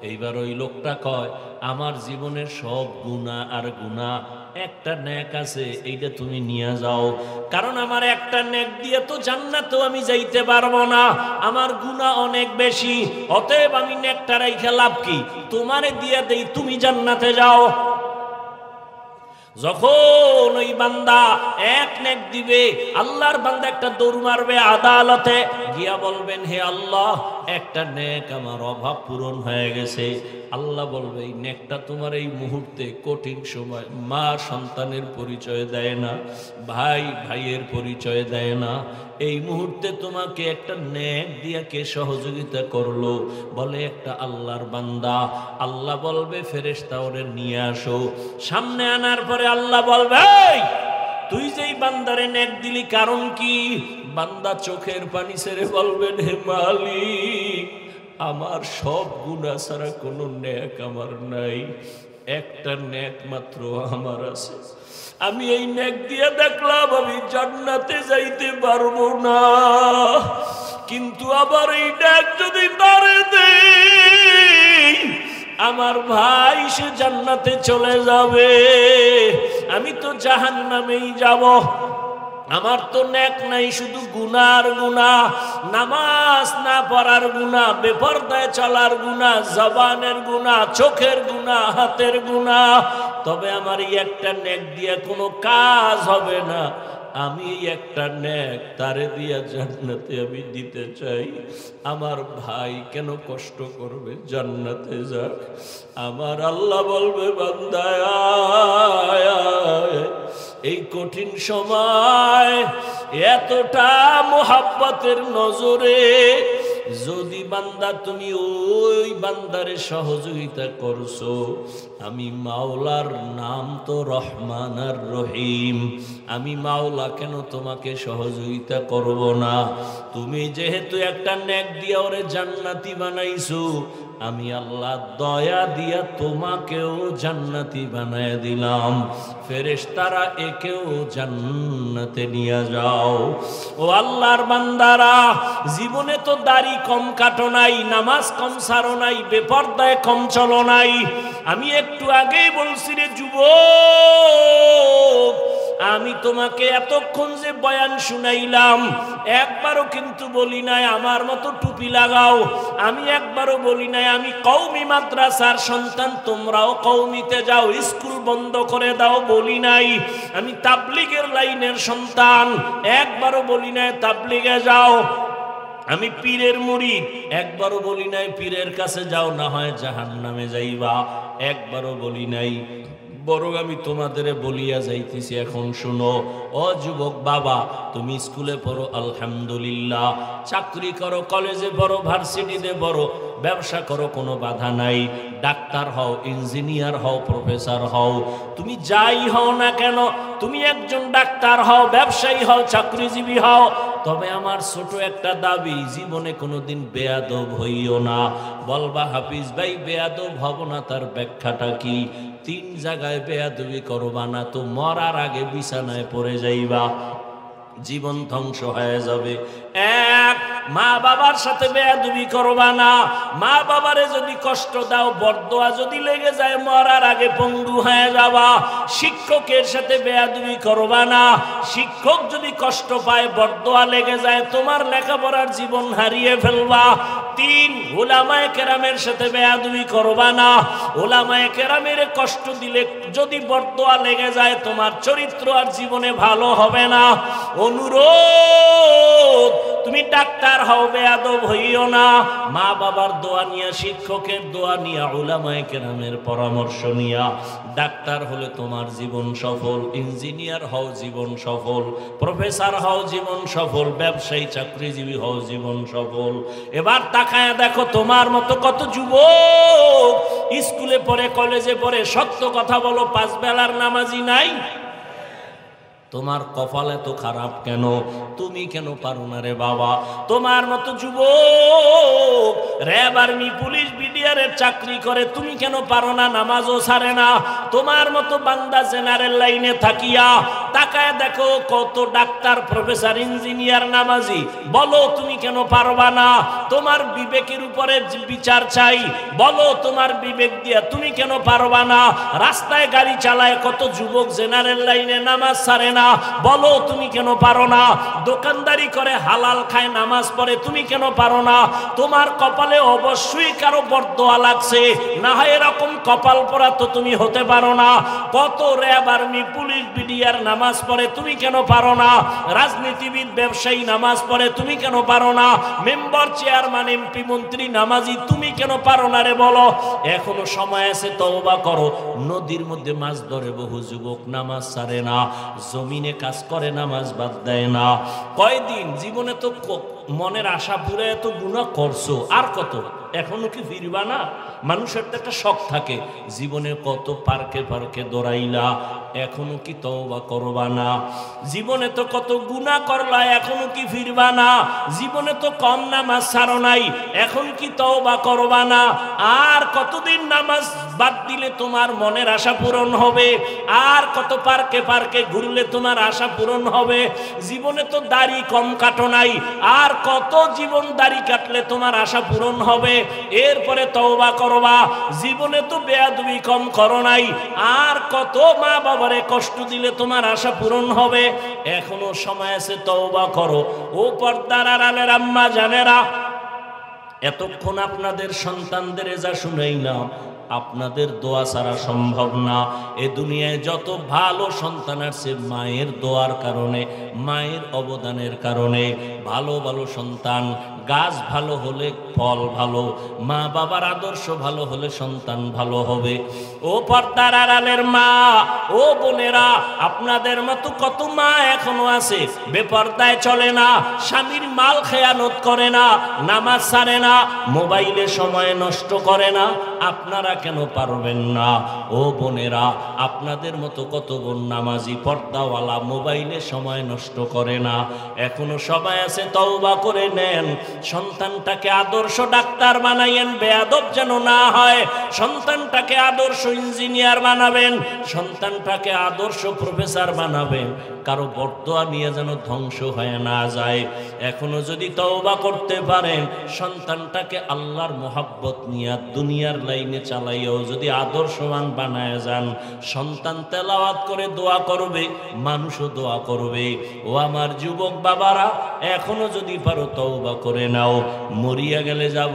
Speaker 1: এইবার ওই লোকটা কয় আমার জীবনের সব গুনাহ আর গুনাহ, একটা নেক আছে এইটা তুমি নিয়ে যাও, কারণ আমার একটা নেক দিয়ে তো জান্নাতেও আমি যাইতে পারবো না, আমার গুনাহ অনেক বেশি, অতএব আমি নেকটা রাইখা লাভ কি, তোমারে দিয়ে দেই, তুমি জান্নাতে যাও। যখন ওই বান্দা এক নেক দিবে, আল্লাহর বান্দা একটা দৌড় মারবে আদালতে গিয়া বলবেন হে আল্লাহ, একটা নেক আমার অভাব পূরণ হয়ে গেছে। আল্লাহ বলবে এই নেকটা তোমার এই মুহূর্তে কঠিন সময়, মা সন্তানের পরিচয় দেয় না, ভাই ভাইয়ের পরিচয় দেয় না, এই মুহূর্তে তোমাকে একটা নেক দিয়া কে সহযোগিতা করলো? বলে একটা আল্লাহর বান্দা। আল্লাহ বলবে ফেরেশতা ওরে নিয়ে আসো। সামনে আনার পরে আল্লাহ বলবে এই তুই যেই বান্দারে নেক দিলি কারণ কি? বান্দা চোখের পানি ছেড়ে বলবেন হে মালিক, আমার সব গুনাহ ছাড়া কোনো নেক আমার নাই, একটা নেক মাত্র আমার আছে, আমি এই নেক দিয়ে দেখলাম আমি জান্নাতে যাইতে পারবো না, কিন্তু আবার এই নেক যদি তারে দেই আমার ভাই সে জান্নাতে চলে যাবে, আমি তো জাহান্নামেই যাব। আমার তো নেক নাই, শুধু গুনার গুনাহ, নামাজ না পড়ার গুনাহ, বেপরদায় চলার গুনাহ, জবানের গুনাহ, চোখের গুনাহ, হাতের গুনাহ। তবে আমার এই একটা নেক দিয়ে কোনো কাজ হবে না, আমি এই একটা নেক তারে দিয়া জান্নাতে আমি দিতে চাই। আমার ভাই কেন কষ্ট করবে, জান্নাতে যাক। আমার আল্লাহ বলবে বান্দা এই কঠিন সময় এতটা মোহাব্বতের নজরে যদি বান্দা তুমি ওই বান্দারে সহযোগিতা করছো, আমি মাওলার নাম তো রহমান আর রহিম, আমি মাওলা কেন তোমাকে সহযোগিতা করব না? তুমি যেহেতু একটা নেক দিয়া ওরে জান্নাতি বানাইছো, আমি আল্লাহ দয়া দিয়া তোমাকেও জান্নাতি বানায় দিলাম, ফেরেশতারা একেও জান্নাতে নিয়ে যাও। ও আল্লাহর বান্দারা, জীবনে তো দাড়ি কম কাটো নাই, নামাজ কম ছাড়ো নাই, বেপরদায় কম চলো নাই। আমি একটু আগেই বলছি রে যুবক, আমি তোমাকে এতক্ষণ যে বয়ান শুনাইলাম একবারও কিন্তু বলি নাই আমার মতো টুপি লাগাও, আমি একবারও বলি নাই আমি কওমি মাদ্রাসার সন্তান তোমরাও কওমিতে যাও, স্কুল বন্ধ করে দাও, বলি নাই। আমি তাবলীগের লাইনের সন্তান, একবারও বলি নাই তাবলীগে যাও। আমি পীরের মুরিদ, একবারও বলি নাই পীরের কাছে যাও না হয় জাহান্নামে যাইবা, একবারও বলি নাই। বরং আমি তোমাদের বলিয়া যাইতেছি এখন শুনো। ও যুবক বাবা, তুমি স্কুলে পড়ো আলহামদুলিল্লাহ, চাকরি করো, কলেজে পড়ো, ভার্সিটিতে পড়ো, ব্যবসা করো, কোনো বাধা নাই, ডাক্তার হও, ইঞ্জিনিয়ার হও, প্রফেসর হও, তুমি যাই হও না কেন, তুমি একজন ডাক্তার হও, ব্যবসায়ী হও, চাকরিজীবী হও, তবে আমার ছোট একটা দাবি, জীবনে কোনোদিন বেয়াদব হইও না। বলবা হাফিজ ভাই বেয়াদব হব না, তার ব্যাখ্যাটা কি? 3 জায়গায় বেয়াদবি করবা না তো মরার আগে বিছানায় পড়ে যাইবা, জীবন ধ্বংস হয়ে যাবে। এক, মা বাবার সাথে বেয়াদবি করবা না, মা বাবারে যদি কষ্ট দাও, বরদোয়া যদি লেগে যায়, মরার আগে পঙ্গু হয়ে যাবা। শিক্ষকের সাথে বেয়াদবি করবা না, শিক্ষক যদি কষ্ট পায়, বরদোয়া লেগে যায়, তোমার লেখাপড়ার জীবন হারিয়ে ফেলবা। 3, উলামায়ে কেরামের সাথে বেয়াদবি করবা না, উলামায়ে কেরামের কষ্ট দিলে যদি বরদোয়া লেগে যায়, তোমার চরিত্র আর জীবনে ভালো হবে না। অনুরোধ, তুমি ডাক্তার হও, বেয়াদব হইও না, মা বাবার দোয়া নিয়া, শিক্ষকের দোয়া নিয়া, উলামায়ে কেরামের পরামর্শ নিয়া ডাক্তার হলে তোমার জীবন সফল, ইঞ্জিনিয়ার হও জীবন সফল, প্রফেসর হও জীবন সফল, ব্যবসায়ী চাকরিজীবী হও জীবন সফল। এবার তাকায়া দেখো তোমার মতো কত যুবক স্কুলে পড়ে, কলেজে পড়ে, সত্য কথা বলো, 5 বেলার নামাজি নাই? তোমার কপাল এত খারাপ কেন? তুমি কেন পারো না রে বাবা? তোমার মতো যুবক র্যাব, আর্মি, পুলিশ, বিডিআরের চাকরি করে, তুমি কেন পারো না? নামাজও ছাড়ে না। তোমার মতো বান্দা জেনারেল লাইনে থাকিয়া তাকায় দেখো কত ডাক্তার, প্রফেসর, ইঞ্জিনিয়ার নামাজি, বলো তুমি কেন পারবা না? তোমার বিবেকের উপরে বিচার চাই, বলো তোমার বিবেক দিয়া তুমি কেন পারবা না? রাস্তায় গাড়ি চালায় কত যুবক জেনারেল লাইনে নামাজ ছাড়ে না, বলো তুমি কেন পারো না? দোকানদারি করে হালাল খায়, নামাজ পড়ে, তুমি কেন পারো না? তোমার কপালে অবশ্যই কারো বরদোয়া লাগছে, না হয় এরকম কপাল পরা তো তুমি হতে পারো না। কত র্যাব, আর্মি, পুলিশ, বিডিআর নামাজ পড়ে, তুমি কেন পারো না? রাজনীতিবিদ, ব্যবসায়ী নামাজ পড়ে, তুমি কেন পারো না? মেম্বার, চেয়ারম্যান, এমপি, মন্ত্রী নামাজি, তুমি কেন পারো না রে বলো? এখনো সময় আছে, তওবা করো। নদীর মধ্যে মাছ ধরে বহু যুবক, নামাজ ছাড়ে না, জমিনে কাজ করে, নামাজ বাদ দেয় না। কয়দিন জীবনে তো মনের আশা পুরে এত গুনাহ করছো, আর কত? এখনো কি ফিরবা না? মানুষের তো একটা শখ থাকে, জীবনে কত পার্কে পার্কে দৌড়াইলা, এখনো কি তওবা করবা না? জীবনে তো কত গুনাহ করলা, এখনো কি ফিরবা না? জীবনে তো কম নামাজ ছাড়ো নাই, এখন কি তওবা করবা না? আর কতদিন নামাজ বাদ দিলে তোমার মনের আশা পূরণ হবে? আর কত পার্কে পার্কে ঘুরলে তোমার আশা পূরণ হবে? জীবনে তো দাড়ি কম কাটো নাই, আর কত জীবন দাড়ি কাটলে তোমার আশা পূরণ হবে? এরপরে তওবা করবা। জীবনে তো বেয়াদবি কম করো নাই, আর কত মা বাবারে কষ্ট দিলে তোমার আশা পূরণ হবে? এখনো সময় আছে, তওবা করো। ও পর্দার আড়ালের আম্মা জানেরা, এতক্ষণ আপনাদের সন্তানদের যা শুনাইলাম, আপনাদের দোয়া ছাড়া সম্ভব না। এ দুনিয়ায় যত ভালো সন্তান আছে, মায়ের দোয়ার কারণে, মায়ের অবদানের কারণে ভালো ভালো সন্তান। গাছ ভালো হলে ফল ভালো, মা বাবার আদর্শ ভালো হলে সন্তান ভালো হবে। ও পর্দার আড়ালের মা, ও বোনেরা, আপনাদের মতো কত মা এখনো আছে বেপর্দায় চলে না, স্বামীর মাল খেয়ানত করে না, নামাজ ছাড়ে না, মোবাইলে সময় নষ্ট করে না। আপনারা কেন পারবেন না? ও বোনেরা, আপনাদের মতো কত বোন নামাজি, পর্দাওয়ালা, মোবাইলে সময় নষ্ট করে না। এখনো সবাই আছে, তওবা করে নেন। সন্তানটাকে আদর্শ ডাক্তার বানাইয়েন, বেয়াদব যেন না হয়। সন্তানটাকে আদর্শ ইঞ্জিনিয়ার বানাবেন, সন্তানটাকে আদর্শ প্রফেসর বানাবেন। কারো বরদোয়া নিয়ে যেন ধ্বংস হয়ে না যায়। এখনো যদি তওবা করতে পারেন, সন্তানটাকে আল্লাহর মোহাব্বত নিয়ে দুনিয়ার লাইনে চালাইয়াও যদি আদর্শবান বানায় যান, সন্তান তেলাওয়াত করে দোয়া করবে, মানুষও দোয়া করবে। ও আমার যুবক বাবারা, এখনো যদি পারো তওবা করে নাও। মরিয়া গেলে যাব,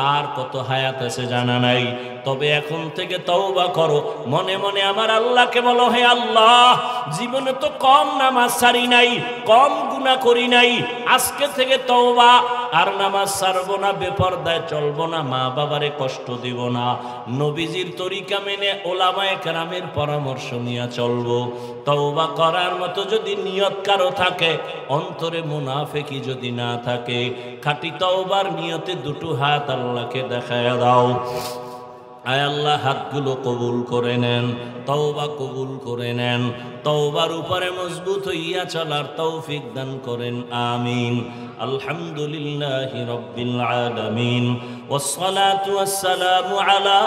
Speaker 1: আর কত হায়াত আছে জানা নাই, তবে এখন থেকে তওবা করো। মনে মনে আমার আল্লাহকে বলো, হে আল্লাহ, জীবনে তো কম নামাজ ছাড়ি নাই, কম গুনাহ করি নাই, আজকে থেকে তওবা, আর নামাজ ছাড়বো না, বেপরদায় চলবো না, মা বাবারে কষ্ট দিব না, নবীজির তরিকা মেনে ওলামায়ে কেরামের পরামর্শ নিয়ে চলবো। তওবা করার মতো যদি নিয়ত কারো থাকে, অন্তরে মুনাফিকি যদি না থাকে, খাঁটি তওবার নিয়তে দুটো হাত আল্লাহকে দেখায়া দাও। আয় আল্লাহ, হাতগুলো কবুল করে নেন, তওবা কবুল করে নেন, তওবার উপরে মজবুত হইয়া চলার তৌফিক দান করেন, আমিন। আলহামদুলিল্লাহি রাব্বিল আলামিন, ওয়াসসালাতু ওয়াসসালামু আলা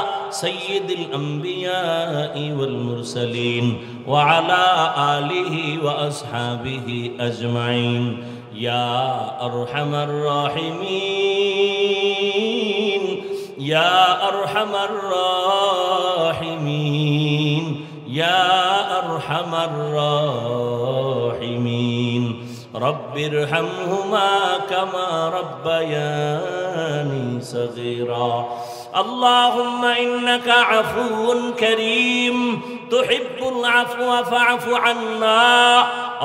Speaker 1: সাইয়্যিদিল আমবিয়াই ওয়াল মুরসালিন ওয়া আলা আলিহি ওয়া আসহাবিহি আজমাইন। ইয়া আরহামার রাহিমিন, ইয়া আরহামার রাহিমিন, ইয়া আরহামার রাহিমিন। রব্বিরহামহুমা কামা রব্বায়ানি সগীরা। আল্লাহুম্মা ইন্নাকা আফুউন কারীম তুহিব্বুল আফওয়া ফা'ফু আন্না।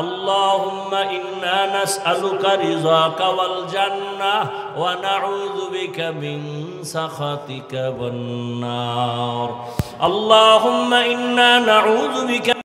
Speaker 1: আল্লাহুম্মা ইন্না নাসআলুকা রিযাকা ওয়াল জান্নাহ ওয়া নাউযু বিকা মিন সাখাতিকা ওয়ান নার। আল্লাহুম্মা ইন্না নাউযু বিকা